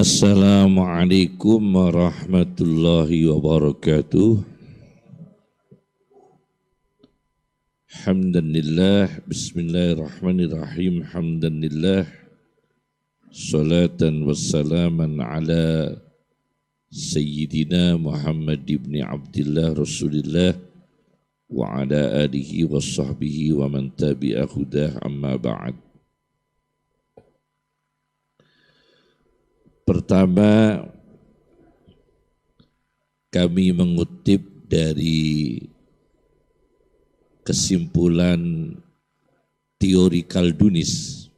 Assalamualaikum warahmatullahi wabarakatuh. Hamdanillah, bismillahirrahmanirrahim. Hamdanillah, salatan wassalaman ala Sayyidina Muhammad ibn Abdillah Rasulillah wa ala alihi wa sahbihi wa man tabi'a hudah, amma ba'd. Pertama, kami mengutip dari kesimpulan teori Kaldunis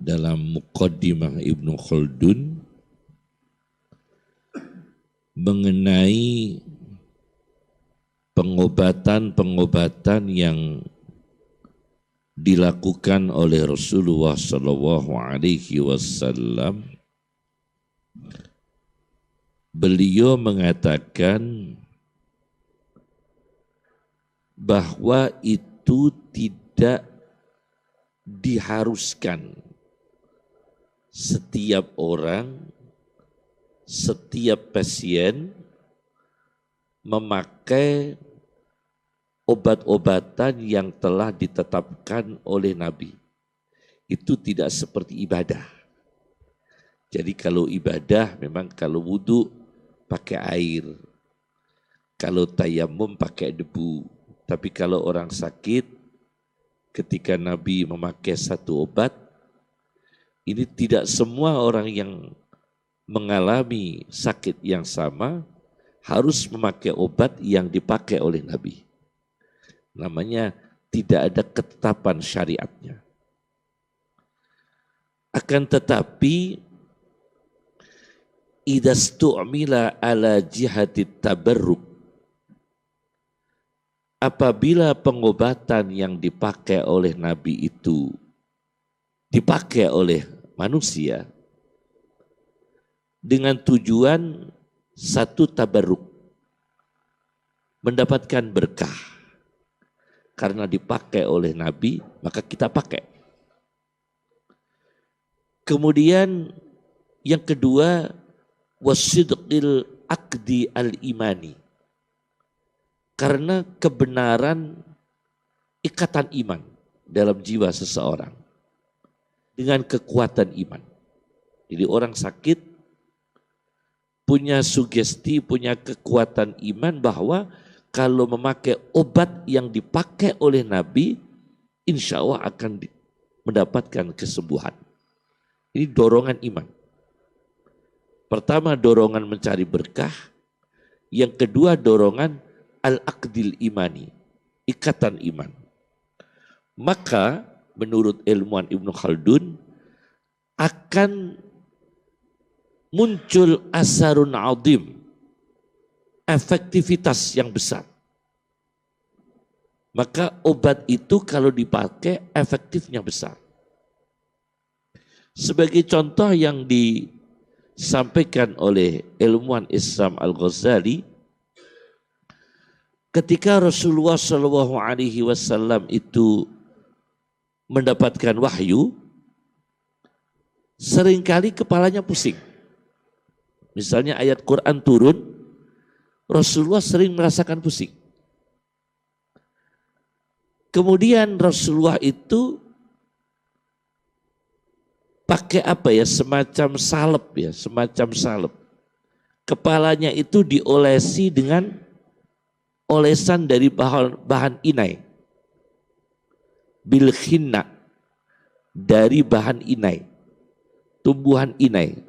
dalam Muqaddimah Ibnu Khaldun mengenai pengobatan-pengobatan yang dilakukan oleh Rasulullah Sallallahu Alaihi Wasallam. Beliau mengatakan bahwa itu tidak diharuskan setiap orang, setiap pasien memakai obat-obatan yang telah ditetapkan oleh Nabi. Itu tidak seperti ibadah. Jadi kalau ibadah memang kalau wudu pakai air, kalau tayamum pakai debu. Tapi kalau orang sakit, ketika Nabi memakai satu obat, ini tidak semua orang yang mengalami sakit yang sama harus memakai obat yang dipakai oleh Nabi. Namanya tidak ada ketetapan syariatnya. Akan tetapi idza stu'mila ala jihati tabarruk, apabila pengobatan yang dipakai oleh Nabi itu dipakai oleh manusia dengan tujuan satu tabarruk, mendapatkan berkah. Karena dipakai oleh Nabi, maka kita pakai. Kemudian yang kedua, wasidqil aqdi al-imani. Karena kebenaran ikatan iman dalam jiwa seseorang. Dengan kekuatan iman. Jadi orang sakit punya sugesti, punya kekuatan iman bahwa kalau memakai obat yang dipakai oleh Nabi, insya Allah akan mendapatkan kesembuhan. Ini dorongan iman. Pertama dorongan mencari berkah. Yang kedua dorongan al-aqdil imani, ikatan iman. Maka menurut ilmuwan Ibnu Khaldun akan muncul asarun azim, efektivitas yang besar. Maka obat itu kalau dipakai efektifnya besar. Sebagai contoh yang disampaikan oleh ilmuwan Islam Al-Ghazali, ketika Rasulullah Shallallahu Alaihi Wasallam itu mendapatkan wahyu, seringkali kepalanya pusing. Misalnya ayat Quran turun, Rasulullah sering merasakan pusing. Kemudian Rasulullah itu pakai apa ya, semacam salep. Kepalanya itu diolesi dengan olesan dari bahan inai. Bil khinna, dari bahan inai, tumbuhan inai.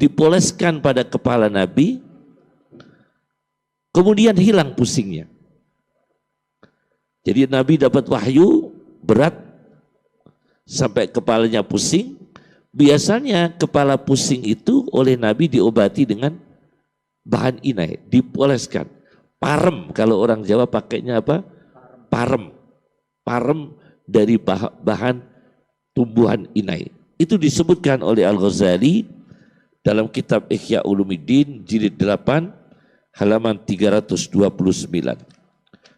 Dipoleskan pada kepala Nabi, kemudian hilang pusingnya. Jadi Nabi dapat wahyu berat sampai kepalanya pusing. Biasanya kepala pusing itu oleh Nabi diobati dengan bahan inai, dipoleskan. Parem, kalau orang Jawa pakainya apa? Parem. Parem dari bahan tumbuhan inai. Itu disebutkan oleh Al-Ghazali dalam kitab Ihya Ulumuddin jilid 8 halaman 329.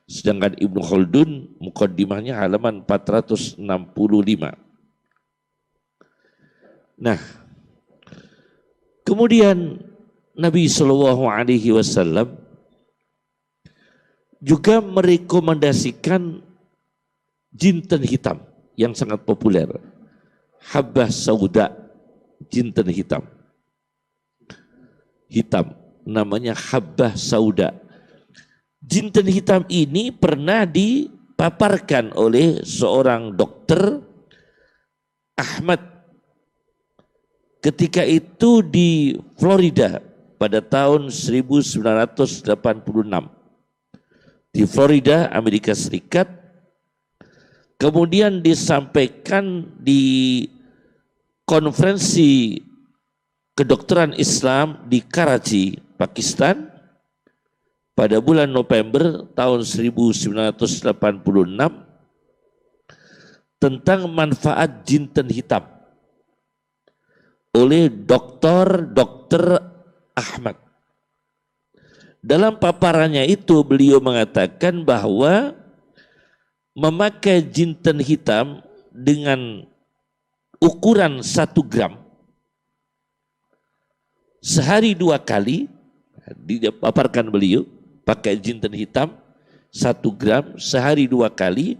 Sedangkan Ibnu Khaldun muqaddimahnya halaman 465. Nah, Kemudian Nabi Shallallahu Alaihi Wasallam juga merekomendasikan jinten hitam yang sangat populer, habbah sauda, jinten hitam, namanya habbah sauda. Jinten hitam ini pernah dipaparkan oleh seorang dokter Ahmad ketika itu di Florida pada tahun 1986. Di Florida, Amerika Serikat. Kemudian disampaikan di konferensi kedokteran Islam di Karachi, Pakistan pada bulan November tahun 1986 tentang manfaat jinten hitam oleh Dr. Ahmad. Dalam paparannya itu beliau mengatakan bahwa memakai jinten hitam dengan ukuran 1 gram sehari 2 kali, dipaparkan beliau pakai jinten hitam 1 gram sehari 2 kali,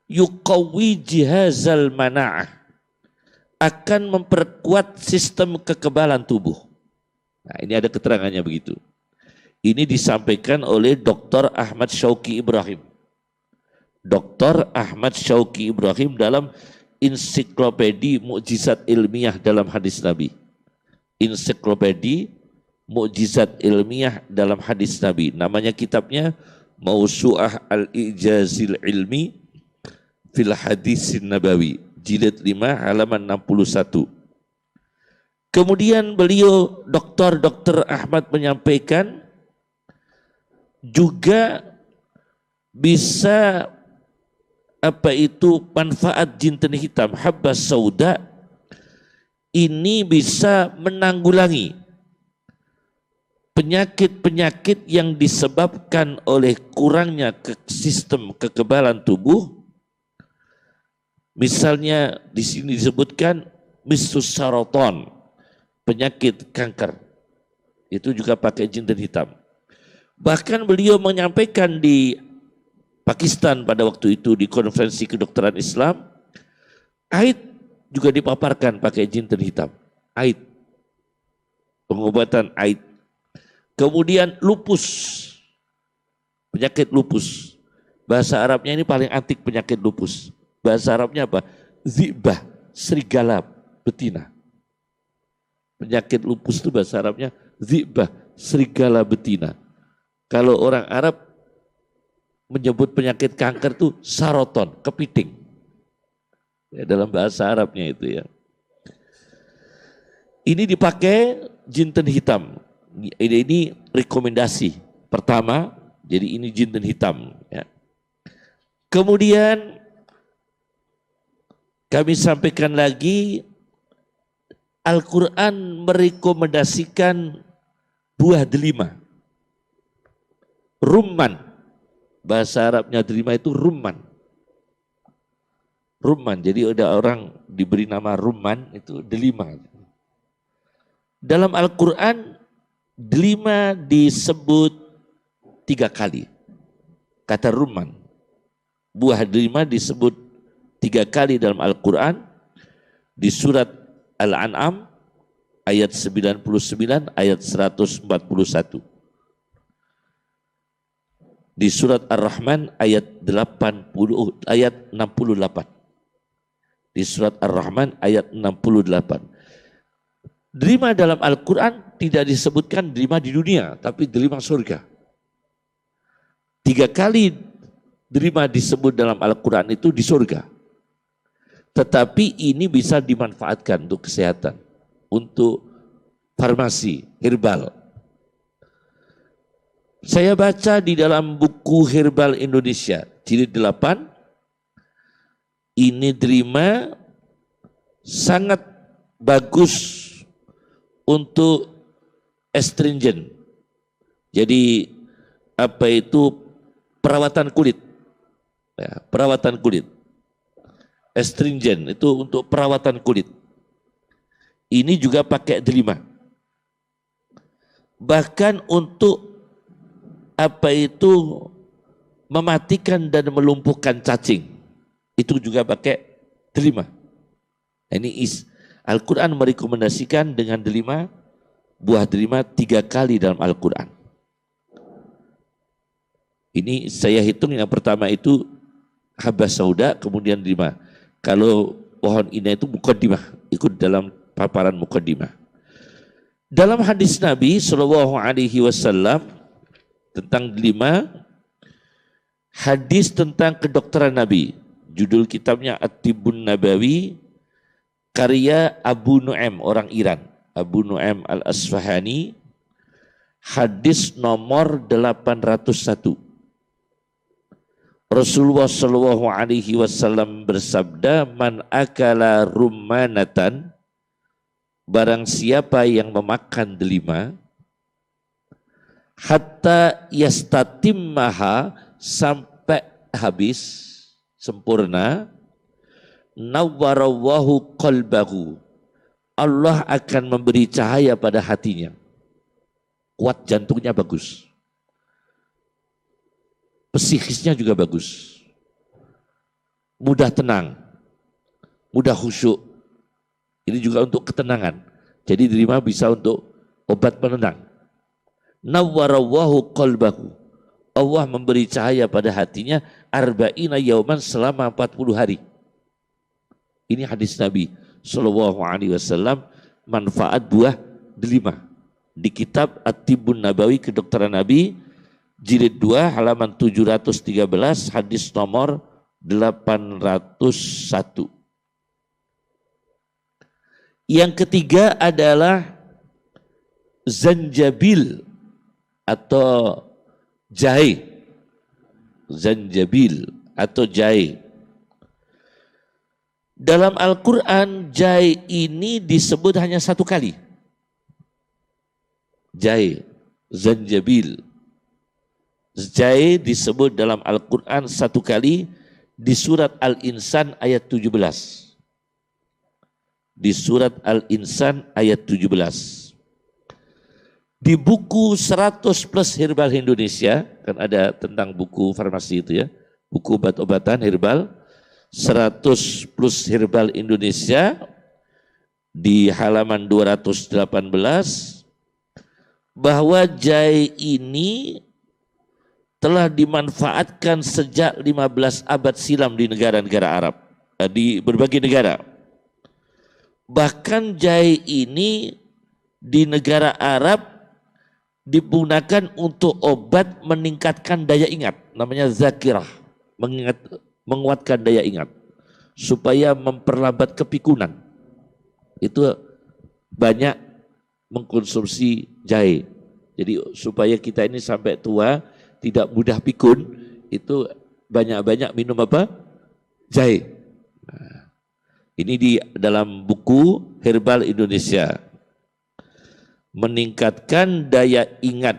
yuqawwi jihazal mana'ah, akan memperkuat sistem kekebalan tubuh. Nah, ini ada keterangannya begitu. Ini disampaikan oleh Dr. Ahmad Syauqi Ibrahim. Dr. Ahmad Syauqi Ibrahim dalam Ensiklopedi Mukjizat Ilmiah dalam Hadis Nabi. Ensiklopedi Mukjizat Ilmiah dalam Hadis Nabi. Namanya kitabnya Mausu'ah Al-Ijazil Ilmi fil Hadisin Nabawi. Jilid 5 halaman 61. Kemudian beliau Dr. Ahmad menyampaikan juga bisa manfaat jinten hitam habbah sauda ini bisa menanggulangi penyakit-penyakit yang disebabkan oleh kurangnya sistem kekebalan tubuh. Misalnya di sini disebutkan mistus saraton, penyakit kanker. Itu juga pakai jinten hitam. Bahkan beliau menyampaikan di Pakistan pada waktu itu di konferensi kedokteran Islam, AIDS juga dipaparkan pakai jinten hitam. AIDS, pengobatan AIDS. Kemudian lupus, penyakit lupus. Bahasa Arabnya ini paling antik penyakit lupus. Bahasa Arabnya apa? Zibah, serigala betina. Penyakit lupus itu bahasa Arabnya zibah, serigala betina. Kalau orang Arab menyebut penyakit kanker itu saroton, kepiting. Ya, dalam bahasa Arabnya itu ya. Ini dipakai jinten hitam. Ini rekomendasi pertama. Jadi ini jinten hitam. Ya. Kemudian kami sampaikan lagi Al-Quran merekomendasikan buah delima. Rumman. Bahasa Arabnya delima itu rumman. Rumman. Jadi ada orang diberi nama rumman itu delima. Dalam Al-Quran delima disebut 3 kali. Kata rumman. Buah delima disebut 3 kali dalam Al-Quran. Di surat Al-An'am ayat 99, ayat 141. Di surat Ar-Rahman ayat 68. Di surat Ar-Rahman ayat 68. Delima dalam Al-Quran tidak disebutkan delima di dunia, tapi delima surga. 3 kali delima disebut dalam Al-Quran itu di surga. Tetapi ini bisa dimanfaatkan untuk kesehatan, untuk farmasi, herbal. Saya baca di dalam buku Herbal Indonesia, jilid 8, ini delima sangat bagus untuk astringent. Jadi perawatan kulit. Ya, perawatan kulit. Astringent itu untuk perawatan kulit. Ini juga pakai delima. bahkan untuk apa itu mematikan dan melumpuhkan cacing, itu juga pakai delima. Ini Al-Quran merekomendasikan dengan delima, buah delima 3 kali dalam Al-Quran. Ini saya hitung yang pertama itu habas sauda, kemudian delima. Kalau pohon ina itu mukaddimah, ikut dalam paparan mukaddimah. Dalam hadis Nabi Shallallahu Alaihi Wasallam tentang delima, hadis tentang kedokteran Nabi, judul kitabnya At-Tibbun Nabawi, karya Abu Nu'aim, orang Iran, Abu Nu'aim Al-Asfahani, hadis nomor 801. Rasulullah Shallallahu Alaihi Wasallam bersabda, man akala rummanatan, barang siapa yang memakan delima, hatta yastatimmaha, sampai habis sempurna, nawwarallahu qalbahu, Allah akan memberi cahaya pada hatinya, kuat, jantungnya bagus, psikisnya juga bagus, mudah tenang, mudah khusyuk. Ini juga untuk ketenangan. Jadi delima bisa untuk obat penenang. Nawwarallahu qalbahu, Allah memberi cahaya pada hatinya, arba'ina yauman, selama 40 hari. Ini hadis Nabi Shallallahu Alaihi Wasallam, manfaat buah delima di kitab At-Tibbun Nabawi, kedokteran Nabi, jilid 2 halaman 713, hadis nomor 801. Yang ketiga adalah zanjabil atau jahe. Zanjabil atau jahe. Dalam Al-Quran jahe ini disebut hanya 1 kali. Jahe, zanjabil. Jahe disebut dalam Al-Quran 1 kali di surat Al-Insan ayat 17. Di surat Al-Insan ayat 17. Di buku 100 plus herbal Indonesia, kan ada tentang buku farmasi itu ya, buku obat-obatan herbal, 100 plus herbal Indonesia, di halaman 218, bahwa jahe ini telah dimanfaatkan sejak 15 abad silam di negara-negara Arab, di berbagai negara. Bahkan jahe ini di negara Arab digunakan untuk obat meningkatkan daya ingat, namanya zakirah, menguatkan daya ingat, supaya memperlambat kepikunan. Itu banyak mengkonsumsi jahe. Jadi supaya kita ini sampai tua tidak mudah pikun, itu banyak-banyak minum apa? Jahe. Nah, ini di dalam buku Herbal Indonesia. Meningkatkan daya ingat.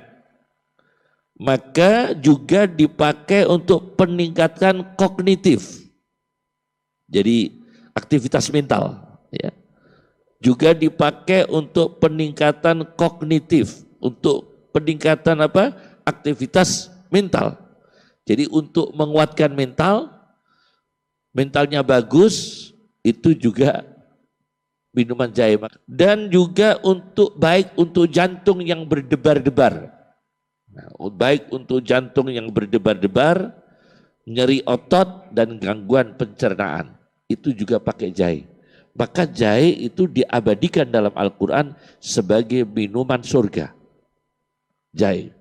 Maka juga dipakai untuk peningkatan kognitif. Jadi aktivitas mental. Ya. Juga dipakai untuk peningkatan kognitif. Untuk peningkatan apa? Aktivitas mental. Jadi untuk menguatkan mental, mentalnya bagus, itu juga minuman jahe. Dan juga untuk baik untuk jantung yang berdebar-debar. Nah, baik untuk jantung yang berdebar-debar, nyeri otot dan gangguan pencernaan. Itu juga pakai jahe. Maka jahe itu diabadikan dalam Al-Quran sebagai minuman surga. Jahe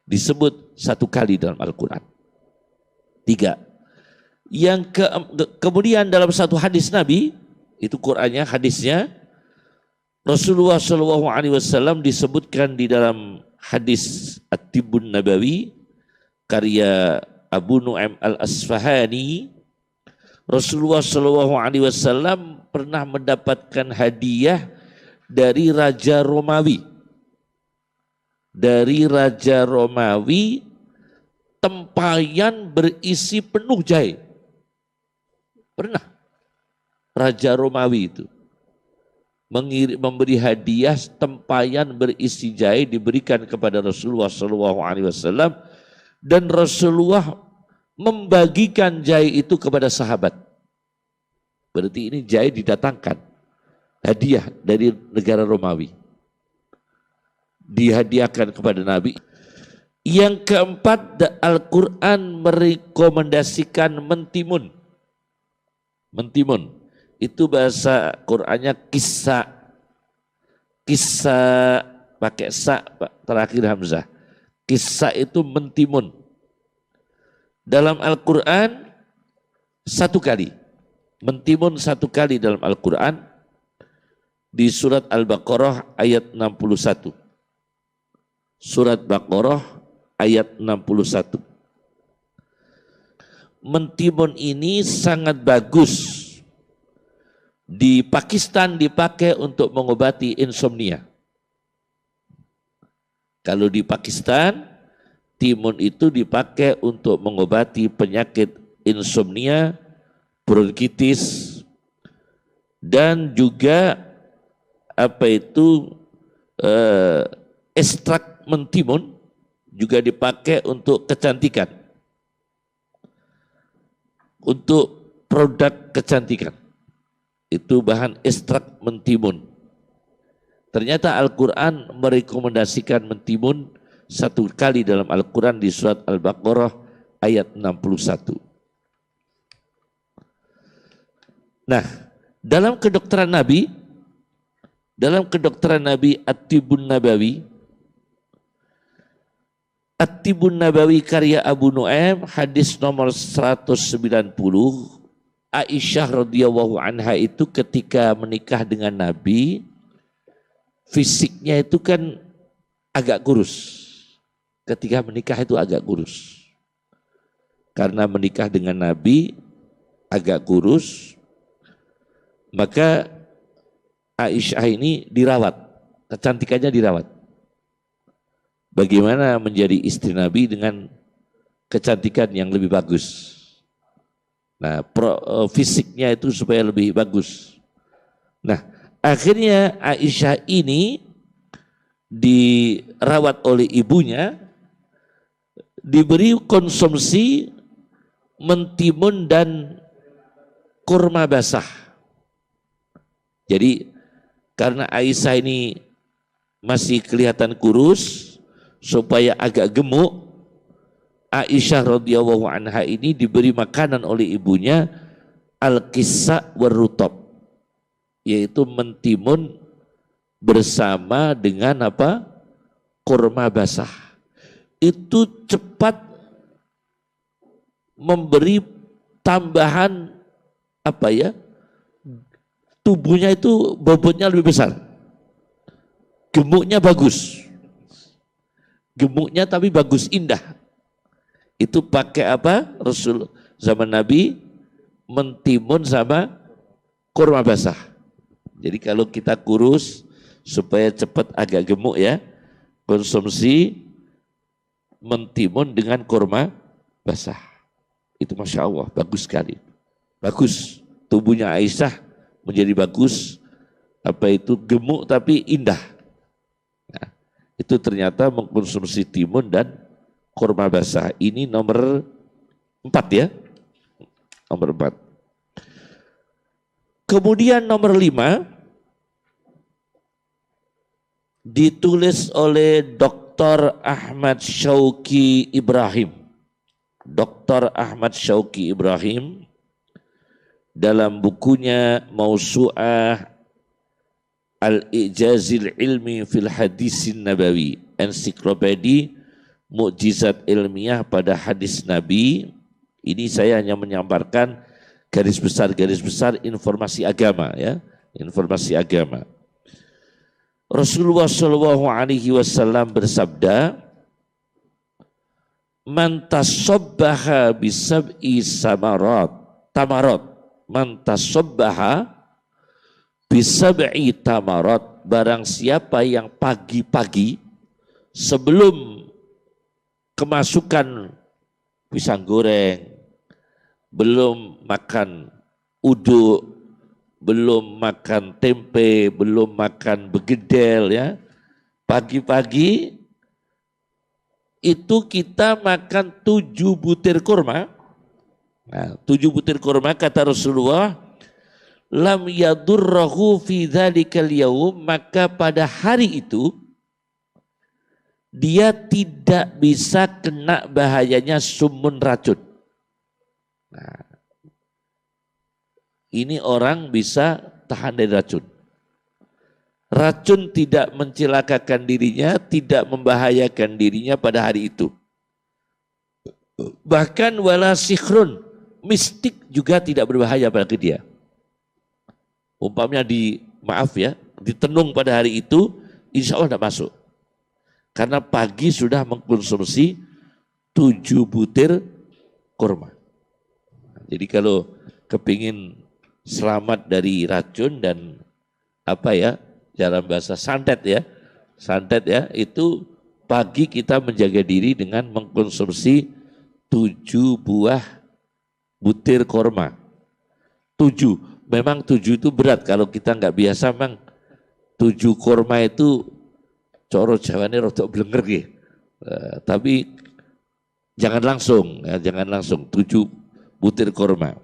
disebut 1 kali dalam Al-Quran. 3. Kemudian dalam satu hadis Nabi, itu Qur'annya, hadisnya, Rasulullah Shallallahu Alaihi Wasallam disebutkan di dalam hadis At-Tibbun Nabawi, karya Abu Nu'aim Al-Asfahani, Rasulullah Shallallahu Alaihi Wasallam pernah mendapatkan hadiah dari Raja Romawi. Dari Raja Romawi, tempayan berisi penuh jahe. Pernah Raja Romawi itu memberi hadiah tempayan berisi jahe diberikan kepada Rasulullah SAW, dan Rasulullah membagikan jahe itu kepada sahabat. Berarti ini jahe didatangkan, hadiah dari negara Romawi, dihadiahkan kepada Nabi. Yang keempat, Al-Quran merekomendasikan mentimun. Mentimun itu bahasa Qur'annya kisah pakai sa terakhir hamzah. Kisah itu mentimun. Dalam Al-Quran satu kali. Mentimun satu kali dalam Al-Quran di surat Al-Baqarah ayat 61. Surat Baqarah ayat 61. Mentimun ini sangat bagus. Di Pakistan dipakai untuk mengobati insomnia. Kalau di Pakistan, timun itu dipakai untuk mengobati penyakit insomnia, bronkitis, dan juga ekstrak mentimun juga dipakai untuk kecantikan, untuk produk kecantikan. Itu bahan ekstrak mentimun. Ternyata Al-Quran merekomendasikan mentimun satu kali dalam Al-Quran di surat Al-Baqarah ayat 61. Nah, dalam kedokteran Nabi At-Tibbun Nabawi karya Abu Nu'aim, hadis nomor 190, Aisyah radhiyallahu anha itu ketika menikah dengan Nabi, fisiknya itu kan agak kurus. Ketika menikah itu agak kurus. Karena menikah dengan Nabi agak kurus, maka Aisyah ini dirawat, kecantikannya dirawat. Bagaimana menjadi istri Nabi dengan kecantikan yang lebih bagus. Nah, fisiknya itu supaya lebih bagus. Nah, akhirnya Aisyah ini dirawat oleh ibunya, diberi konsumsi mentimun dan kurma basah. Jadi karena Aisyah ini masih kelihatan kurus, supaya agak gemuk, Aisyah radhiyallahu anha ini diberi makanan oleh ibunya al-qissa warutab, yaitu mentimun bersama dengan kurma basah. Itu cepat memberi tambahan tubuhnya itu bobotnya lebih besar, gemuknya bagus, gemuknya tapi bagus, indah. Itu pakai Rasul zaman Nabi, mentimun sama kurma basah. Jadi kalau kita kurus supaya cepat agak gemuk ya, konsumsi mentimun dengan kurma basah. Itu Masya Allah, bagus sekali. Bagus, tubuhnya Aisyah menjadi bagus, gemuk tapi indah. Nah, itu ternyata mengkonsumsi timun dan kurma basah. Ini nomor 4 ya. Nomor 4. Kemudian nomor 5 ditulis oleh Dr. Ahmad Syauqi Ibrahim. Dr. Ahmad Syauqi Ibrahim dalam bukunya Mausu'ah Al-Ijazil Ilmi fil Hadisin Nabawi, ensiklopedi mukjizat ilmiah pada hadis Nabi. Ini saya hanya menyampaikan garis besar informasi agama ya, informasi agama. Rasulullah Shallallahu Alaihi Wasallam bersabda, "Man tasabbaha bisab'i tamarat, man tasabbaha bisab'i tamarat, barang siapa yang pagi-pagi sebelum kemasukan pisang goreng, belum makan uduk, belum makan tempe, belum makan begedel ya. Pagi-pagi itu kita makan 7 butir kurma. Nah, 7 butir kurma kata Rasulullah, lam yadurrahu fi dzalikal yaum, maka pada hari itu dia tidak bisa kena bahayanya sumun racun. Nah, ini orang bisa tahan dari racun. Racun tidak mencelakakan dirinya, tidak membahayakan dirinya pada hari itu. Bahkan wala sikhrun, mistik juga tidak berbahaya bagi dia. Umpamanya ditenung pada hari itu, insya Allah tidak masuk. Karena pagi sudah mengkonsumsi 7 butir kurma. Jadi kalau kepingin selamat dari racun dan dalam bahasa santet ya, itu pagi kita menjaga diri dengan mengkonsumsi 7 buah butir kurma. 7, memang 7 itu berat kalau kita nggak biasa, memang 7 kurma itu coro jawane rodok blenger nggih. Tapi jangan langsung 7 butir kurma.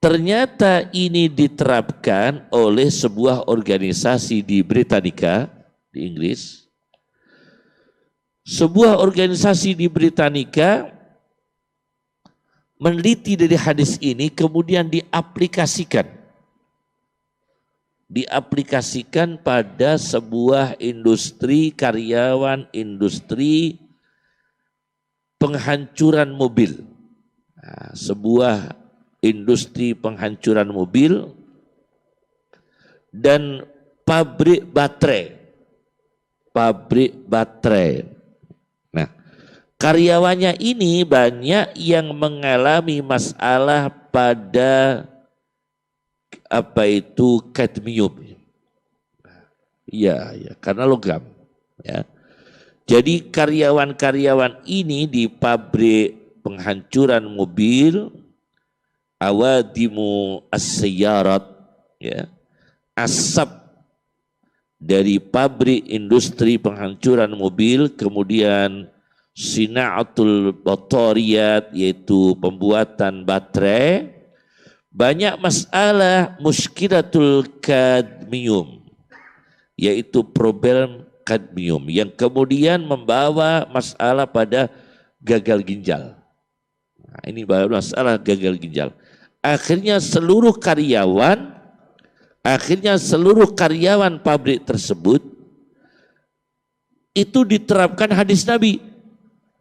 Ternyata ini diterapkan oleh sebuah organisasi di Britannica, di Inggris. Sebuah organisasi di Britannica meneliti dari hadis ini, kemudian diaplikasikan pada sebuah industri, karyawan industri penghancuran mobil. Nah, sebuah industri penghancuran mobil dan pabrik baterai. Nah, karyawannya ini banyak yang mengalami masalah pada kadmium. Ya, karena logam. Ya. Jadi karyawan-karyawan ini di pabrik penghancuran mobil, awadimu as-sayyarat, ya, asap dari pabrik industri penghancuran mobil, kemudian sina'atul batariyat, yaitu pembuatan baterai, banyak masalah muskilatul kadmium, yaitu problem kadmium yang kemudian membawa masalah pada gagal ginjal. Nah, ini masalah gagal ginjal. Akhirnya seluruh karyawan pabrik tersebut itu diterapkan hadis Nabi.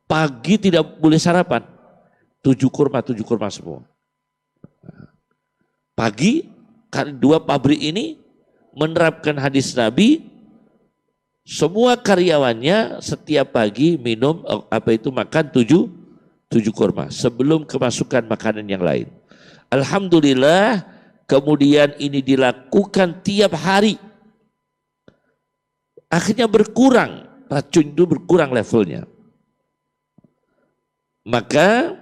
Pagi tidak boleh sarapan. 7 kurma semua. Pagi, 2 pabrik ini menerapkan hadis Nabi. Semua karyawannya setiap pagi minum makan 7 kurma sebelum kemasukan makanan yang lain. Alhamdulillah, kemudian ini dilakukan tiap hari. Akhirnya berkurang, racun itu berkurang levelnya. Maka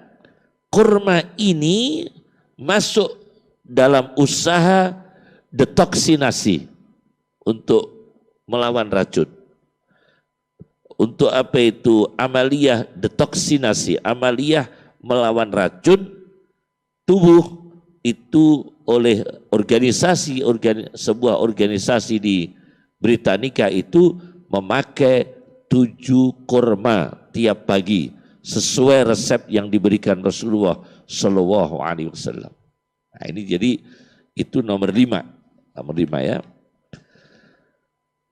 kurma ini masuk dalam usaha detoksinasi untuk melawan racun. Untuk amaliyah detoksinasi, amaliyah melawan racun tubuh itu oleh sebuah organisasi di Britannica itu memakai 7 kurma tiap pagi sesuai resep yang diberikan Rasulullah Shallallahu Alaihi Wasallam. Nah, ini jadi itu nomor 5 ya.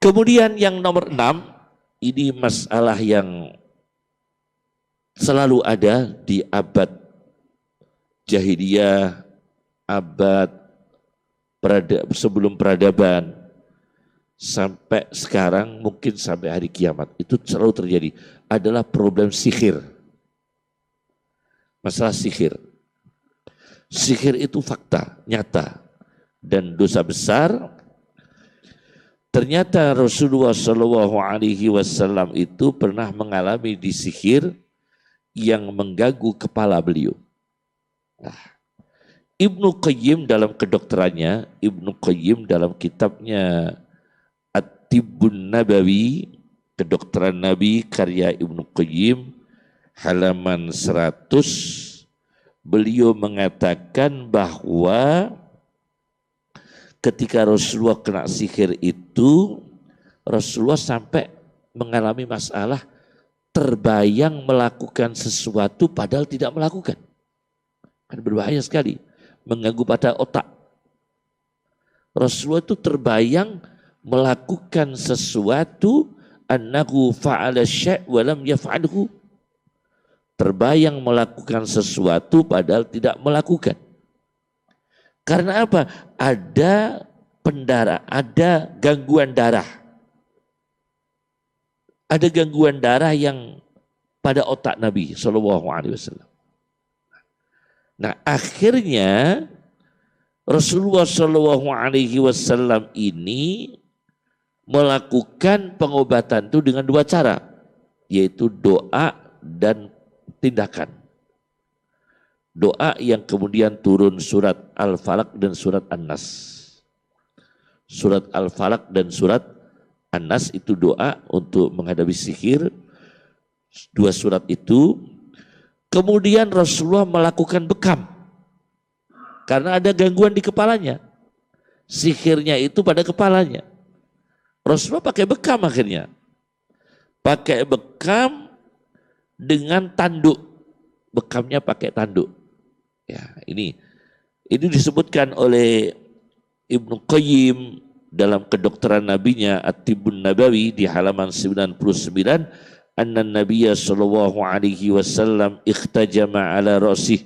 Kemudian yang nomor 6, ini masalah yang selalu ada di abad jahiliyah, abad sebelum peradaban, sampai sekarang, mungkin sampai hari kiamat, itu selalu terjadi, adalah problem sihir. Masalah sihir. Sihir itu fakta, nyata, dan dosa besar. Ternyata Rasulullah Shallallahu Alaihi Wasallam itu pernah mengalami disihir yang mengganggu kepala beliau. Nah, Ibnu Qayyim dalam kedokterannya, Ibnu Qayyim dalam kitabnya At-Tibbun Nabawi, kedokteran Nabi karya Ibnu Qayyim, halaman 100, beliau mengatakan bahwa ketika Rasulullah kena sihir itu, Rasulullah sampai mengalami masalah terbayang melakukan sesuatu padahal tidak melakukan. Kan berbahaya sekali, mengganggu pada otak. Rasulullah itu terbayang melakukan sesuatu, annahu fa'ala syai' wa lam yaf'alhu. Terbayang melakukan sesuatu padahal tidak melakukan. Karena apa? Ada pendarahan, ada gangguan darah. Ada gangguan darah yang pada otak Nabi SAW. Nah, akhirnya Rasulullah SAW ini melakukan pengobatan itu dengan 2 cara, yaitu doa dan tindakan. Doa yang kemudian turun surat Al-Falaq dan surat An-Nas. Surat Al-Falaq dan surat An-Nas itu doa untuk menghadapi sihir. 2 surat itu. Kemudian Rasulullah melakukan bekam. Karena ada gangguan di kepalanya. Sihirnya itu pada kepalanya. Rasulullah pakai bekam akhirnya. Pakai bekam dengan tanduk. Bekamnya pakai tanduk. Ya, ini disebutkan oleh Ibnu Qayyim dalam kedokteran nabinya At-Tibbun Nabawi di halaman 99, anna Nabiyya sallallahu alaihi wasallam ikhtajama ala ra'sih.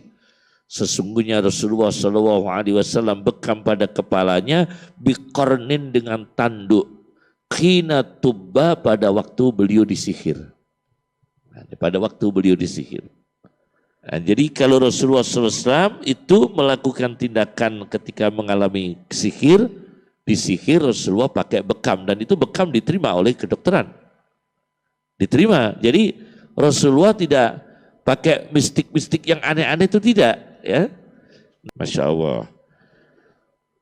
Sesungguhnya Rasulullah sallallahu alaihi wasallam bekam pada kepalanya biqarnin dengan tanduk. Khina tubba pada waktu beliau disihir. Pada waktu beliau disihir. Nah, jadi kalau Rasulullah SAW itu melakukan tindakan ketika mengalami disihir Rasulullah pakai bekam, dan itu bekam diterima oleh kedokteran. Diterima. Jadi Rasulullah tidak pakai mistik-mistik yang aneh-aneh, itu tidak, ya. Masya Allah.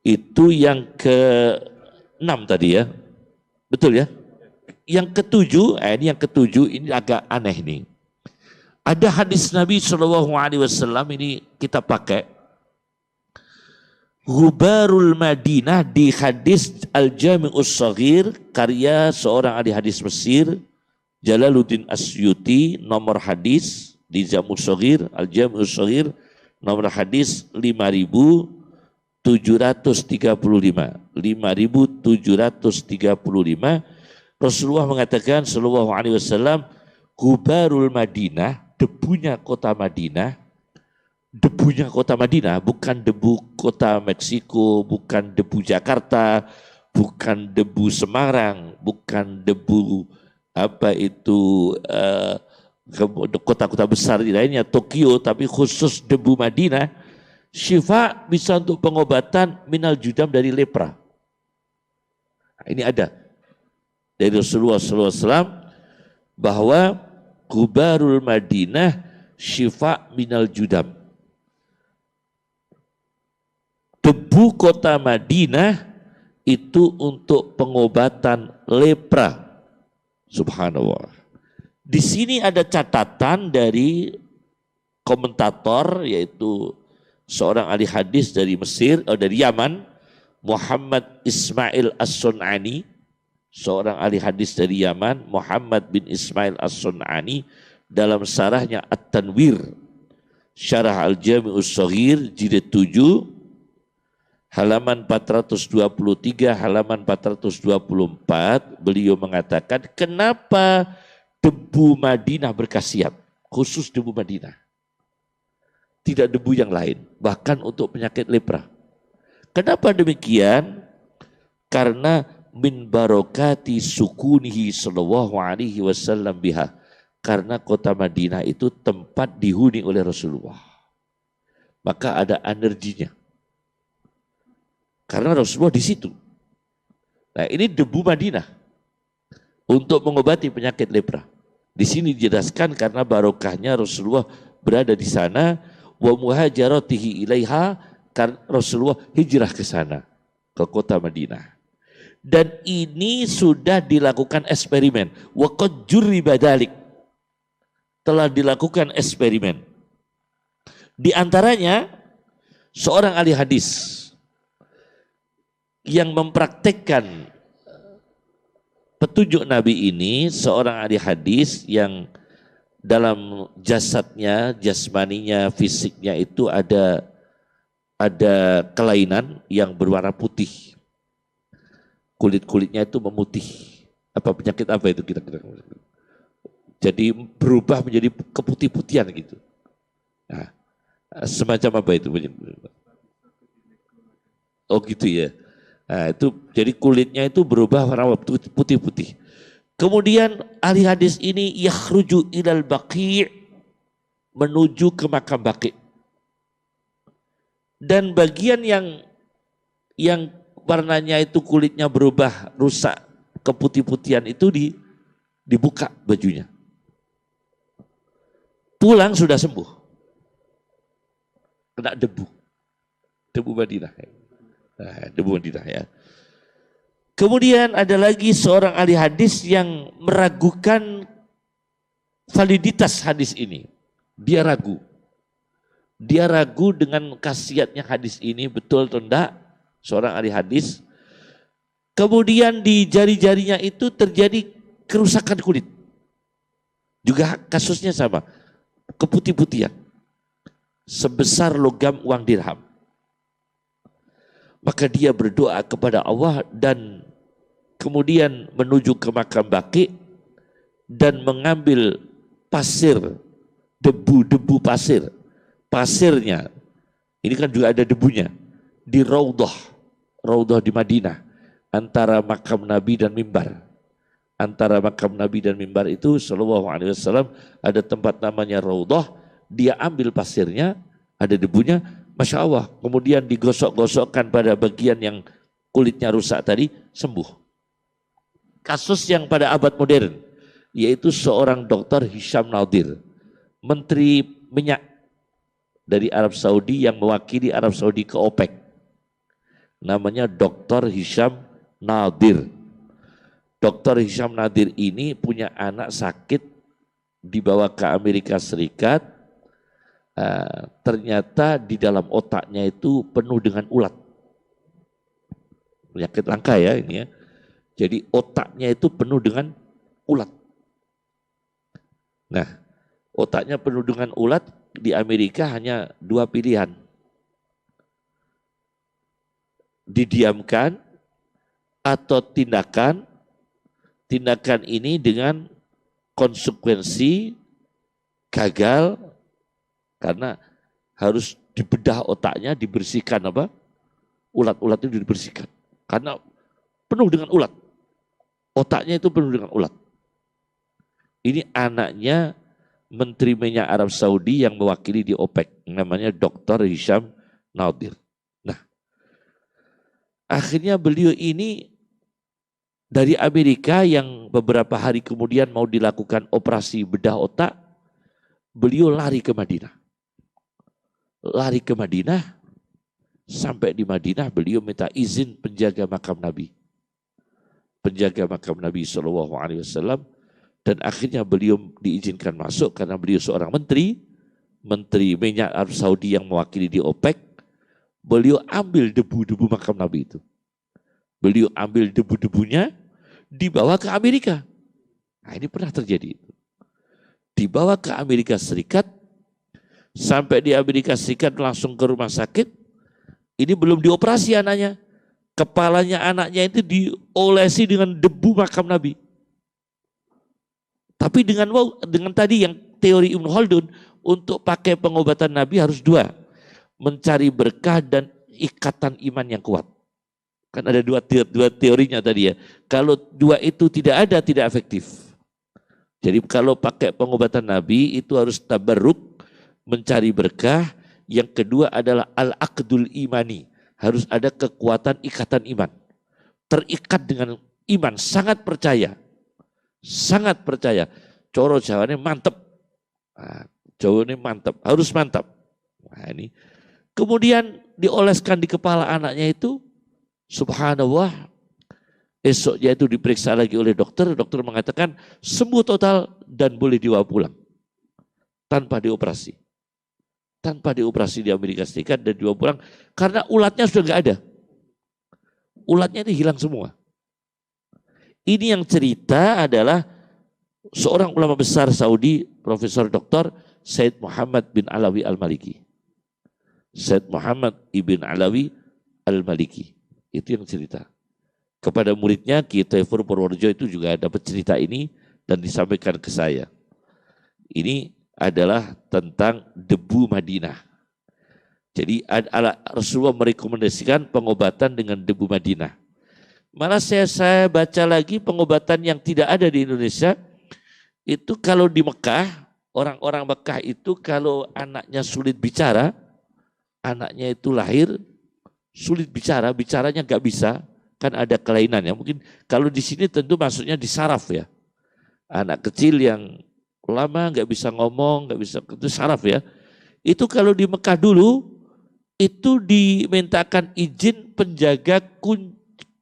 Itu yang ke-6 tadi ya. Betul ya? Yang ke-7, ini yang ke-7 ini agak aneh nih. Ada hadis Nabi SAW ini kita pakai. Ghubarul Madinah di hadis Al-Jami'us Shaghir karya seorang ahli hadis Mesir, Jalaluddin Asyuti, nomor hadis di Jami'us Shaghir, Al-Jami'us Shaghir, nomor hadis 5.735. 5.735. Rasulullah mengatakan sallallahu alaihi wasallam, Ghubarul Madinah, debunya kota Madinah, bukan debu kota Meksiko, bukan debu Jakarta, bukan debu Semarang, bukan debu kota-kota besar lainnya, Tokyo, tapi khusus debu Madinah. Syifa bisa untuk pengobatan minal judam, dari lepra. Nah, ini ada dari Rasulullah SAW bahwa Ghubarul Madinah syifa minal judam. Debu kota Madinah itu untuk pengobatan lepra. Subhanallah. Di sini ada catatan dari komentator, yaitu seorang ahli hadis dari Mesir, dari Yaman, Muhammad Ismail As-Sun'ani, seorang ahli hadis dari Yaman, Muhammad bin Ismail As-Sun'ani, dalam syarahnya At-Tanwir, Syarah Al-Jami'us Shaghir, jilid 7, halaman 423, halaman 424, beliau mengatakan, kenapa debu Madinah berkhasiat, khusus debu Madinah, tidak debu yang lain, bahkan untuk penyakit lepra. Kenapa demikian? Karena min barokati sukunihi sallallahu alaihi wasallam biha. Karena kota Madinah itu tempat dihuni oleh Rasulullah. Maka ada energinya. Karena Rasulullah di situ. Nah, ini debu Madinah untuk mengobati penyakit lepra. Di sini dijelaskan karena barokahnya Rasulullah berada di sana, wa muhajaratihi ilaiha, karena Rasulullah hijrah ke sana, ke kota Madinah. Dan ini sudah dilakukan eksperimen. Wa qad jurriba dzalik. Telah dilakukan eksperimen. Di antaranya seorang ahli hadis yang mempraktekkan petunjuk Nabi ini, seorang ahli hadis yang dalam jasadnya, jasmaninya, fisiknya itu ada kelainan yang berwarna putih. Kulit-kulitnya itu memutih. Apa penyakit apa itu kira-kira? Jadi berubah menjadi keputih-putihan gitu. Nah, semacam apa itu? Oh gitu ya. Nah, itu jadi kulitnya itu berubah warna putih-putih. Kemudian ahli hadis ini yakhruju ilal baqi', menuju ke makam Baqi'. Dan bagian yang warnanya itu kulitnya berubah rusak keputih-putihan itu dibuka bajunya. Pulang sudah sembuh. Kena debu. Debu Madinah. Nah, debu Madinah ya. Kemudian ada lagi seorang ahli hadis yang meragukan validitas hadis ini. Dia ragu. Dia ragu dengan khasiatnya hadis ini betul atau enggak, seorang ahli hadis. Kemudian di jari-jarinya itu terjadi kerusakan kulit. Juga kasusnya sama, keputih-putihan. Sebesar logam uang dirham. Maka dia berdoa kepada Allah dan kemudian menuju ke makam Baqi dan mengambil pasir, debu pasir. Pasirnya, ini kan juga ada debunya, di Raudhah di Madinah, antara makam Nabi dan mimbar. Antara makam Nabi dan mimbar itu sallallahu alaihi wasallam ada tempat namanya Raudhah, dia ambil pasirnya, ada debunya, Masya Allah, kemudian digosok-gosokkan pada bagian yang kulitnya rusak tadi, sembuh. Kasus yang pada abad modern, yaitu seorang dokter Hisham Nadir, menteri minyak dari Arab Saudi yang mewakili Arab Saudi ke OPEC. Namanya Dr. Hisham Nadir. Dr. Hisham Nadir ini punya anak sakit, dibawa ke Amerika Serikat, ternyata di dalam otaknya itu penuh dengan ulat. Penyakit langka ya ini ya. Jadi otaknya itu penuh dengan ulat. Nah, otaknya penuh dengan ulat, di Amerika hanya dua pilihan. Didiamkan atau tindakan. Tindakan ini dengan konsekuensi gagal karena harus dibedah otaknya, dibersihkan apa? Ulat-ulat itu dibersihkan. Karena penuh dengan ulat. Otaknya itu penuh dengan ulat. Ini anaknya Menteri Minyak Arab Saudi yang mewakili di OPEC. Namanya Dr. Hisham Nadir. Nah, akhirnya beliau ini dari Amerika yang beberapa hari kemudian mau dilakukan operasi bedah otak, beliau lari ke Madinah. Lari ke Madinah, sampai di Madinah beliau minta izin penjaga makam Nabi. Penjaga makam Nabi SAW, dan akhirnya beliau diizinkan masuk karena beliau seorang menteri minyak Arab Saudi yang mewakili di OPEC. Beliau ambil debu-debu makam Nabi itu. Beliau ambil debu-debunya, dibawa ke Amerika. Nah, ini pernah terjadi. Dibawa ke Amerika Serikat, sampai di Amerika Serikat langsung ke rumah sakit. Ini belum dioperasi anaknya. Kepalanya anaknya itu diolesi dengan debu makam Nabi. Tapi dengan tadi yang teori Ibnu Khaldun, untuk pakai pengobatan Nabi harus dua. Mencari berkah dan ikatan iman yang kuat. Kan ada dua teorinya tadi ya. Kalau dua itu tidak ada, tidak efektif. Jadi kalau pakai pengobatan Nabi itu harus tabarruk, mencari berkah. Yang kedua adalah al-aqdul imani. Harus ada kekuatan ikatan iman. Terikat dengan iman, sangat percaya. Sangat percaya. Coro Jawane mantep. Nah, Jawane mantep, harus mantap. Nah, ini. Kemudian dioleskan di kepala anaknya itu, subhanallah, esoknya itu diperiksa lagi oleh dokter, dokter mengatakan sembuh total dan boleh dibawa pulang tanpa dioperasi. Tanpa dioperasi di Amerika Serikat dan dibawa pulang karena ulatnya sudah nggak ada. Ulatnya ini hilang semua. Ini yang cerita adalah seorang ulama besar Saudi, Profesor Dr. Said Muhammad bin Alawi Al-Maliki. Said Muhammad ibn Alawi Al-Maliki. Itu yang cerita. Kepada muridnya Ki Thaifur Purworejo itu juga dapat cerita ini dan disampaikan ke saya. Ini adalah tentang debu Madinah. Jadi Rasulullah merekomendasikan pengobatan dengan debu Madinah. Malah saya baca lagi pengobatan yang tidak ada di Indonesia, itu kalau di Mekah, orang-orang Mekah itu kalau anaknya sulit bicara, anaknya itu lahir, sulit bicara, bicaranya nggak bisa, kan ada kelainan ya. Mungkin kalau di sini tentu maksudnya di saraf ya. Anak kecil yang lama nggak bisa ngomong, nggak bisa, itu saraf ya. Itu kalau di Mekah dulu, itu dimintakan izin penjaga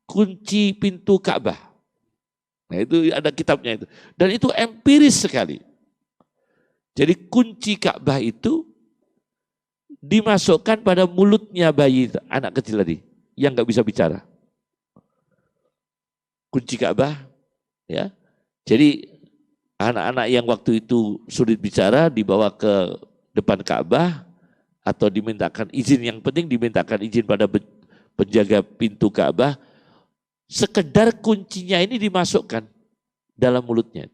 kunci pintu Ka'bah. Nah itu ada kitabnya itu. Dan itu empiris sekali. Jadi kunci Ka'bah itu dimasukkan pada mulutnya bayi anak kecil tadi yang nggak bisa bicara. Kunci Ka'bah, ya. Jadi anak-anak yang waktu itu sulit bicara dibawa ke depan Ka'bah atau dimintakan izin, yang penting dimintakan izin pada penjaga pintu Ka'bah, sekedar kuncinya ini dimasukkan dalam mulutnya.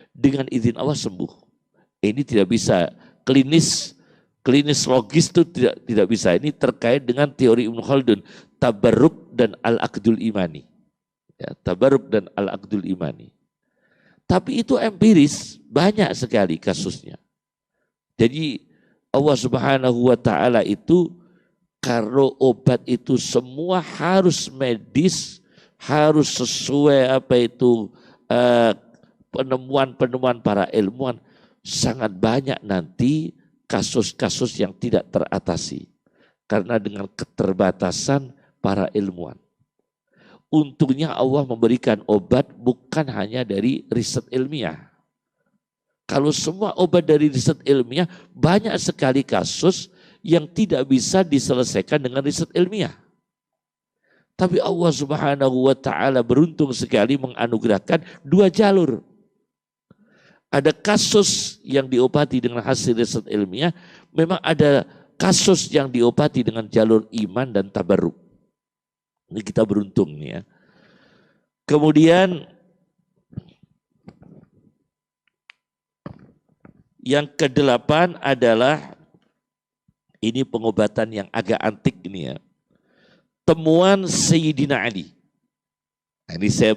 Dengan izin Allah sembuh. Ini tidak bisa klinis logis itu tidak bisa. Ini terkait dengan teori Ibnu Khaldun, tabarruk dan al-aqdul imani. Ya, tabarruk dan al-aqdul imani. Tapi itu empiris, banyak sekali kasusnya. Jadi Allah Subhanahu wa taala itu kalau obat itu semua harus medis, harus sesuai penemuan-penemuan para ilmuwan, sangat banyak nanti kasus-kasus yang tidak teratasi karena dengan keterbatasan para ilmuwan. Untungnya Allah memberikan obat bukan hanya dari riset ilmiah. Kalau semua obat dari riset ilmiah, banyak sekali kasus yang tidak bisa diselesaikan dengan riset ilmiah. Tapi Allah Subhanahu wa taala beruntung sekali menganugerahkan dua jalur. Ada kasus yang diobati dengan hasil riset ilmiah, memang ada kasus yang diobati dengan jalur iman dan tabarruk. Ini kita beruntung nih ya. Kemudian yang kedelapan adalah ini pengobatan yang agak antik ini ya. Temuan Sayyidina Ali. Nah, ini saya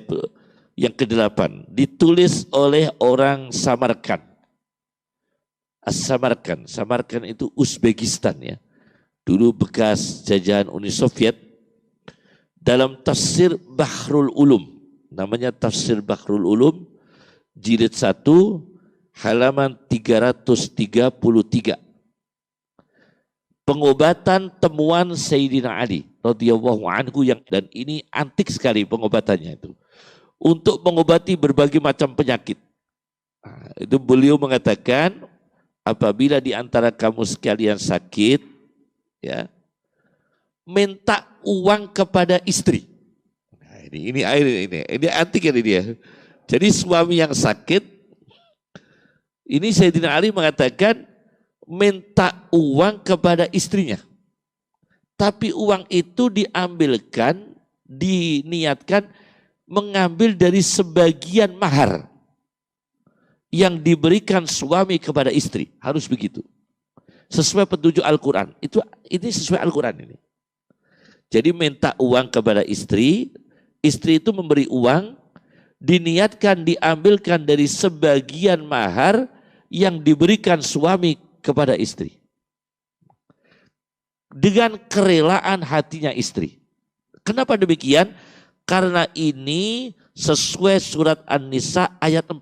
yang kedelapan, ditulis oleh orang Samarkand. Samarkand, Samarkand itu Uzbekistan ya. Dulu bekas jajahan Uni Soviet. Dalam tafsir Bahrul Ulum, namanya tafsir Bahrul Ulum, jilid 1, halaman 333. Pengobatan temuan Sayyidina Ali radhiyallahu anhu, yang dan ini antik sekali pengobatannya itu. Untuk mengobati berbagai macam penyakit. Nah, itu beliau mengatakan, apabila di antara kamu sekalian sakit, ya, minta uang kepada istri. Nah, ini antik ini dia. Jadi suami yang sakit, ini Sayyidina Ali mengatakan minta uang kepada istrinya. Tapi uang itu diniatkan mengambil dari sebagian mahar yang diberikan suami kepada istri. Harus begitu. Sesuai petunjuk Al-Quran. Ini sesuai Al-Quran ini. Jadi minta uang kepada istri itu memberi uang, diniatkan diambilkan dari sebagian mahar yang diberikan suami kepada istri. Dengan kerelaan hatinya istri. Kenapa demikian? Karena ini sesuai surat An-Nisa ayat 4.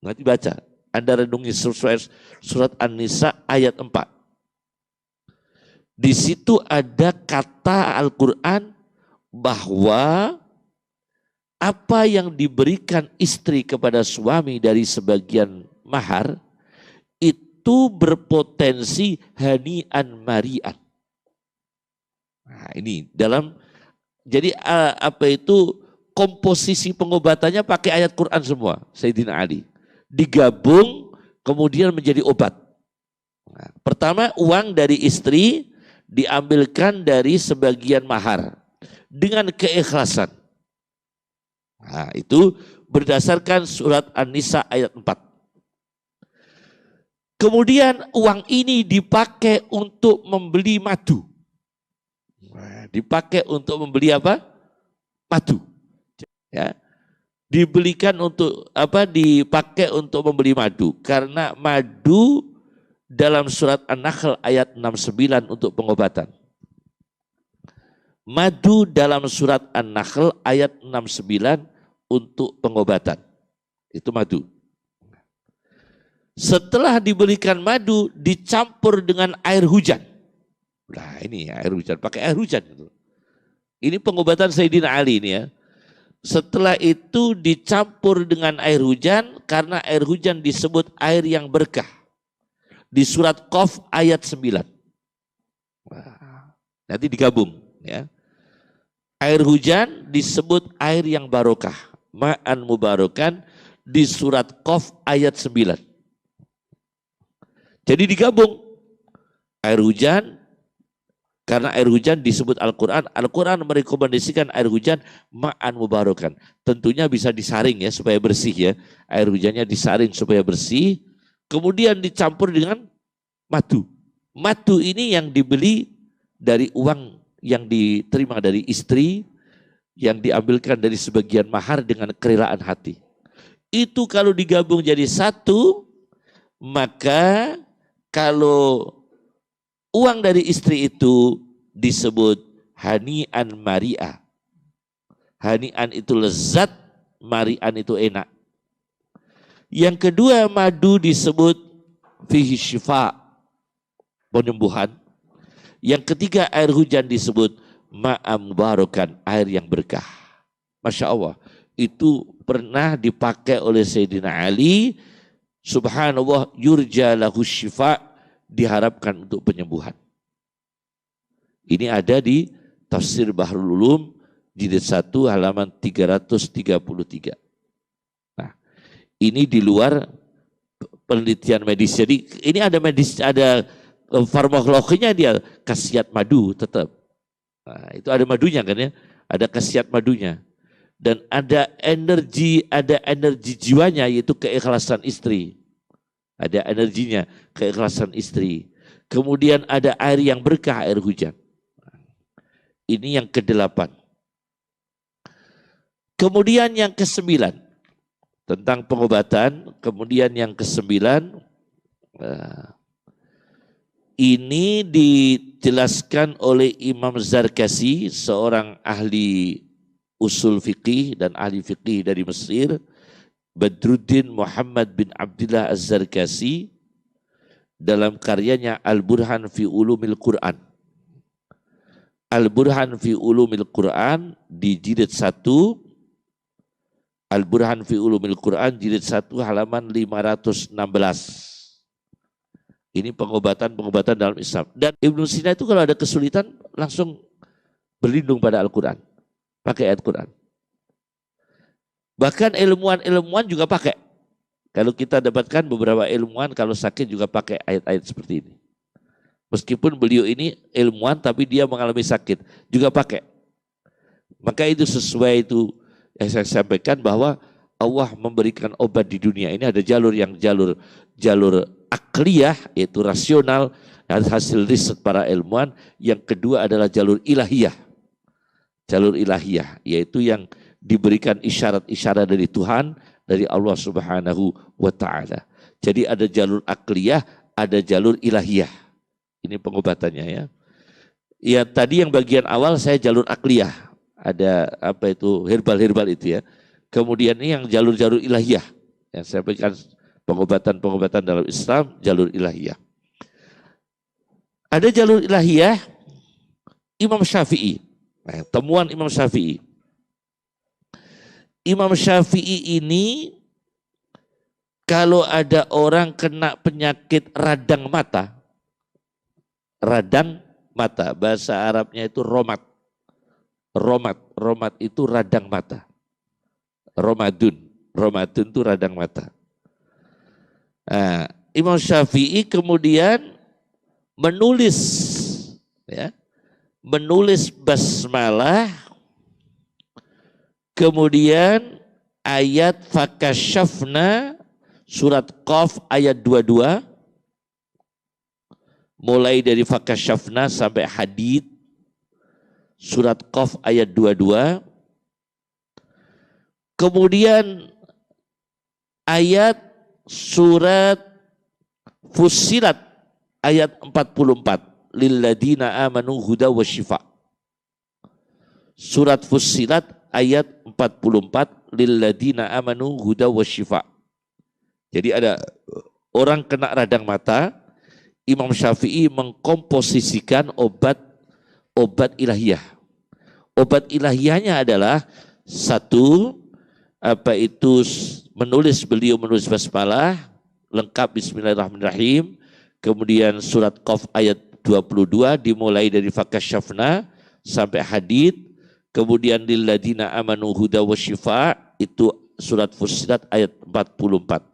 Nanti baca, Anda renungi sesuai surat An-Nisa ayat 4. Di situ ada kata Al-Quran bahwa apa yang diberikan istri kepada suami dari sebagian mahar itu berpotensi hani'an mari'an. Nah, ini jadi apa itu komposisi pengobatannya pakai ayat Quran semua, Sayyidina Ali. Digabung kemudian menjadi obat. Nah, pertama, uang dari istri diambilkan dari sebagian mahar dengan keikhlasan. Nah, itu berdasarkan surat An-Nisa ayat 4. Kemudian uang ini dipakai untuk membeli madu. Nah, dipakai untuk membeli apa? Madu. Ya. Dibelikan untuk apa? Dipakai untuk membeli madu. Karena madu dalam surat An-Nahl ayat 69 untuk pengobatan. Madu dalam surat An-Nahl ayat 69 untuk pengobatan. Itu madu. Setelah diberikan madu dicampur dengan air hujan. Nah ini air hujan, pakai air hujan. Ini pengobatan Sayyidina Ali ini ya. Setelah itu dicampur dengan air hujan karena air hujan disebut air yang berkah. Di surat Qaf ayat 9. Nanti digabung ya. Air hujan disebut air yang barokah. Ma'an mubarakan di surat Qaf ayat 9. Jadi digabung. Air hujan, karena air hujan disebut Al-Quran. Al-Quran merekomendasikan air hujan ma'an mubarakan. Tentunya bisa disaring ya supaya bersih ya. Air hujannya disaring supaya bersih. Kemudian dicampur dengan madu. Madu ini yang dibeli dari uang yang diterima dari istri, yang diambilkan dari sebagian mahar dengan kerelaan hati. Itu kalau digabung jadi satu, maka kalau uang dari istri itu disebut hani'an mari'ah. Hani'an itu lezat, mari'an itu enak. Yang kedua, madu disebut fihi syifa, penyembuhan. Yang ketiga, air hujan disebut ma'am mubarakan, air yang berkah. Masya Allah, itu pernah dipakai oleh Sayyidina Ali. Subhanallah, yurja lahu syifa, diharapkan untuk penyembuhan. Ini ada di Tafsir Bahrul Ulum jilid 1 halaman 333. Nah, ini di luar penelitian medis. Jadi ini ada medis, ada farmakologinya, dia khasiat madu tetap. Nah, itu ada madunya kan ya, ada khasiat madunya. Dan ada energi jiwanya, yaitu keikhlasan istri. Ada energinya, keikhlasan istri. Kemudian ada air yang berkah, air hujan. Ini yang ke-8. Kemudian yang ke-9 tentang pengobatan. Kemudian yang ke-9 ini dijelaskan oleh Imam Zarkasi, seorang ahli usul fiqih dan ahli fiqih dari Mesir, Badruddin Muhammad bin Abdullah Az-Zarkasi, dalam karyanya Al-Burhan fi Ulumil Quran. Al-Burhan fi Ulumil Quran di jilid 1. Al-Burhan fi Ulumil Quran jilid 1 halaman 516. Ini pengobatan dalam Islam. Dan Ibnu Sina itu kalau ada kesulitan langsung berlindung pada Al-Quran. Pakai ayat Quran. Bahkan ilmuwan juga pakai. Kalau kita dapatkan beberapa ilmuwan kalau sakit juga pakai ayat-ayat seperti ini. Meskipun beliau ini ilmuwan tapi dia mengalami sakit juga pakai. Maka itu sesuai itu yang saya sampaikan bahwa Allah memberikan obat di dunia ini ada jalur akliyah, yaitu rasional, hasil riset para ilmuwan. Yang kedua adalah jalur ilahiyah. Jalur ilahiyah, yaitu yang diberikan isyarat-isyarat dari Tuhan, dari Allah Subhanahu wa ta'ala. Jadi ada jalur akliyah, ada jalur ilahiyah. Ini pengobatannya ya. Ya tadi yang bagian awal saya jalur akliyah. Ada apa itu, herbal itu ya. Kemudian ini yang jalur-jalur ilahiyah. Yang saya berikan pengobatan dalam Islam, jalur ilahiyah. Ada jalur ilahiyah Imam Syafi'i. Nah, temuan Imam Syafi'i. Imam Syafi'i ini kalau ada orang kena penyakit radang mata, bahasa Arabnya itu romat. Romat itu radang mata. Romadun itu radang mata. Nah, Imam Syafi'i kemudian menulis basmalah, kemudian ayat fakashafna surat Qaf ayat 22, mulai dari fakashafna sampai Hadid surat Qaf ayat 22, kemudian ayat surat Fussilat ayat 44, lilladina amanu huda wa syifa. Surat Fussilat ayat 44, lilladina amanu huda wa syifa. Jadi ada orang kena radang mata, Imam Syafi'i mengkomposisikan obat ilahiyah. Obat ilahiyahnya adalah satu, beliau menulis basmalah lengkap bismillahirrahmanirrahim, kemudian surat Qaf ayat 22 dimulai dari fakashafna sampai Hadid, kemudian lilladina amanu huda wa syifa itu surat Fussilat ayat 44.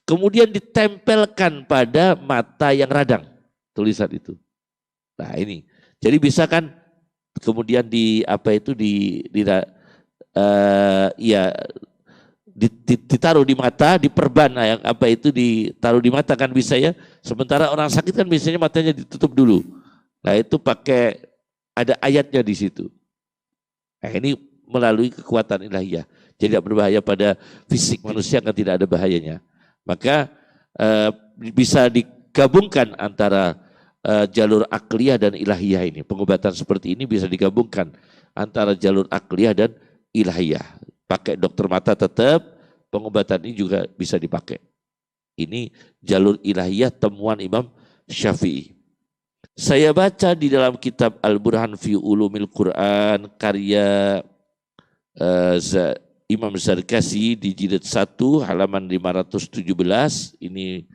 Kemudian ditempelkan pada mata yang radang tulisan itu. Nah ini, jadi bisa kan kemudian ditaruh di mata, diperban, yang ditaruh di mata kan bisa ya. Sementara orang sakit kan biasanya matanya ditutup dulu. Nah itu pakai ada ayatnya di situ. Nah ini melalui kekuatan ilahiyah. Jadi tidak berbahaya pada fisik manusia, kan tidak ada bahayanya. Maka bisa digabungkan antara jalur akliyah dan ilahiyah ini. Pengobatan seperti ini bisa digabungkan antara jalur akliyah dan ilahiyah. Pakai dokter mata tetap, pengobatan ini juga bisa dipakai. Ini jalur ilahiyah temuan Imam Syafi'i. Saya baca di dalam kitab Al-Burhan fi Ulumil Quran karya Imam Zarkasi di jilid 1 halaman 517, ini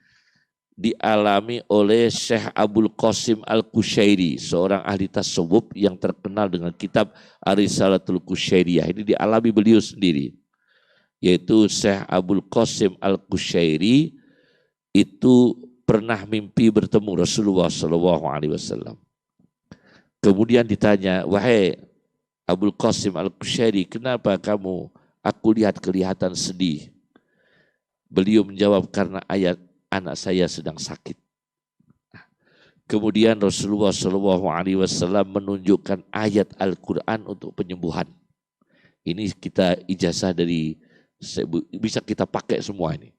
dialami oleh Syekh Abul Qasim Al-Qushairi, seorang ahli tasawuf yang terkenal dengan kitab Ar-Risalatul Qushairiyah. Ini dialami beliau sendiri, yaitu Syekh Abul Qasim Al-Qushairi itu pernah mimpi bertemu Rasulullah SAW. Kemudian ditanya, wahai Abul Qasim Al-Qushairi, kenapa aku lihat kelihatan sedih? Beliau menjawab, karena anak saya sedang sakit. Kemudian Rasulullah SAW menunjukkan ayat Al-Quran untuk penyembuhan. Ini kita ijazah bisa kita pakai semua ini.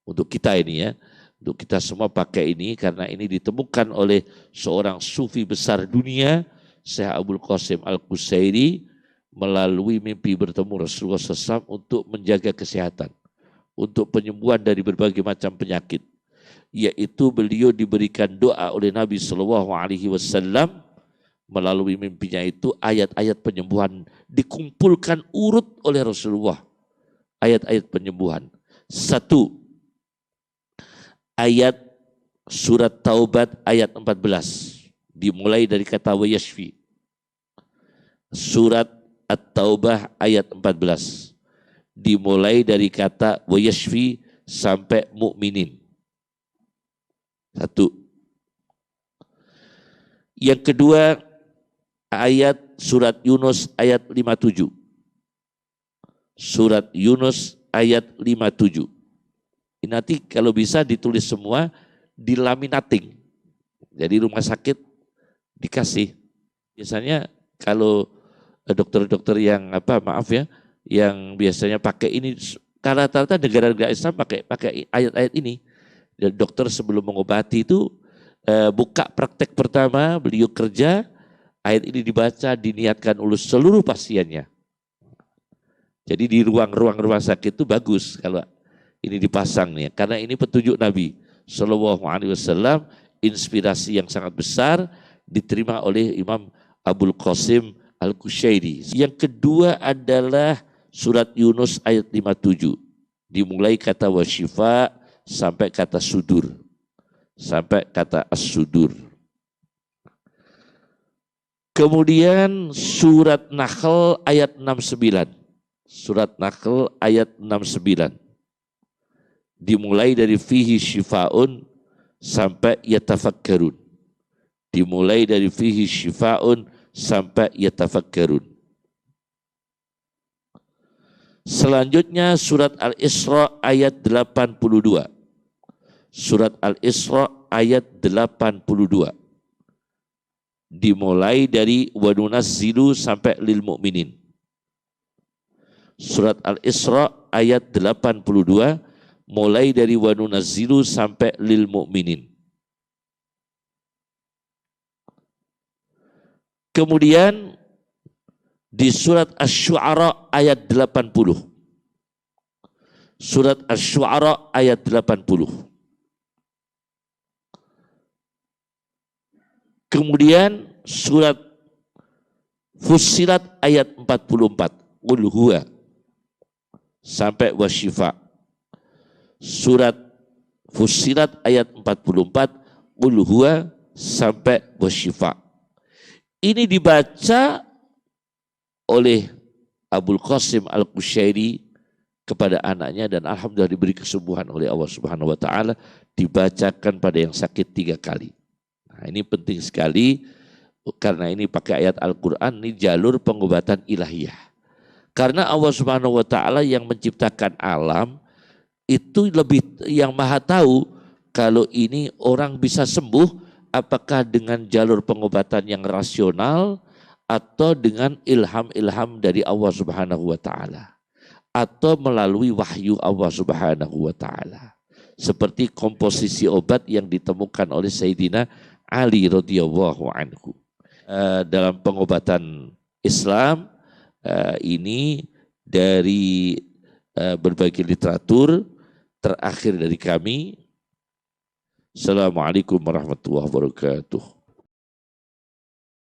Untuk kita ini ya, untuk kita semua pakai ini, karena ini ditemukan oleh seorang sufi besar dunia, Syekh Abul Qasim Al-Qushairi, melalui mimpi bertemu Rasulullah SAW untuk menjaga kesehatan, untuk penyembuhan dari berbagai macam penyakit, yaitu beliau diberikan doa oleh Nabi SAW. Melalui mimpinya itu ayat-ayat penyembuhan dikumpulkan urut oleh Rasulullah. Ayat-ayat penyembuhan. 1, ayat surat Taubat ayat 14 dimulai dari kata wa yashfi. Surat At-Taubah ayat 14 dimulai dari kata wa yashfi sampai mukminin. 1. Yang kedua, ayat surat Yunus ayat 57. Surat Yunus ayat 57. Ini nanti kalau bisa ditulis semua, dilaminating. Jadi rumah sakit dikasih. Biasanya kalau dokter-dokter yang yang biasanya pakai ini, rata-rata negara-negara Islam pakai ayat-ayat ini. Dan dokter sebelum mengobati itu buka praktek pertama, beliau kerja, ayat ini dibaca, diniatkan oleh seluruh pasiennya. Jadi di ruang-ruang rumah sakit itu bagus kalau ini dipasang nih, karena ini petunjuk Nabi SAW. inspirasi yang sangat besar diterima oleh Imam Abul Qasim Al-Kushairi. Yang kedua adalah surat Yunus ayat 57. Dimulai kata wasyifa sampai kata sudur. Sampai kata as-sudur. Kemudian surat Nahl ayat 69. Surat Nahl ayat 69. Dimulai dari fihi syifa'un sampai yatafakkarun. Dimulai dari fihi syifa'un sampai yatafakkarun. Selanjutnya surat Al-Isra ayat 82. Surat Al-Isra ayat 82. Dimulai dari wa nunazzilu sampai lil mu'minin. Surat Al-Isra ayat 82 mulai dari wa nunazzilu sampai lil mu'minin. Kemudian di surat Asy-Syu'ara ayat 80. Surat Asy-Syu'ara ayat 80. Kemudian surat Fussilat ayat 44. Qul huwa sampai wasyifa. Surat Fussilat ayat 44. Qul huwa sampai wasyifa. Ini dibaca oleh Abul Qasim Al-Kushairi kepada anaknya dan alhamdulillah diberi kesembuhan oleh Allah Subhanahu wa taala, dibacakan pada yang sakit 3 kali. Nah, ini penting sekali karena ini pakai ayat Al-Qur'an, ini jalur pengobatan ilahiyah. Karena Allah Subhanahu wa taala yang menciptakan alam itu lebih yang maha tahu kalau ini orang bisa sembuh apakah dengan jalur pengobatan yang rasional atau dengan ilham-ilham dari Allah Subhanahu wa taala atau melalui wahyu Allah Subhanahu wa taala. Seperti komposisi obat yang ditemukan oleh Sayyidina Ali radhiyallahu anhu. Dalam pengobatan Islam ini dari berbagai literatur terakhir dari kami. Assalamualaikum warahmatullahi wabarakatuh.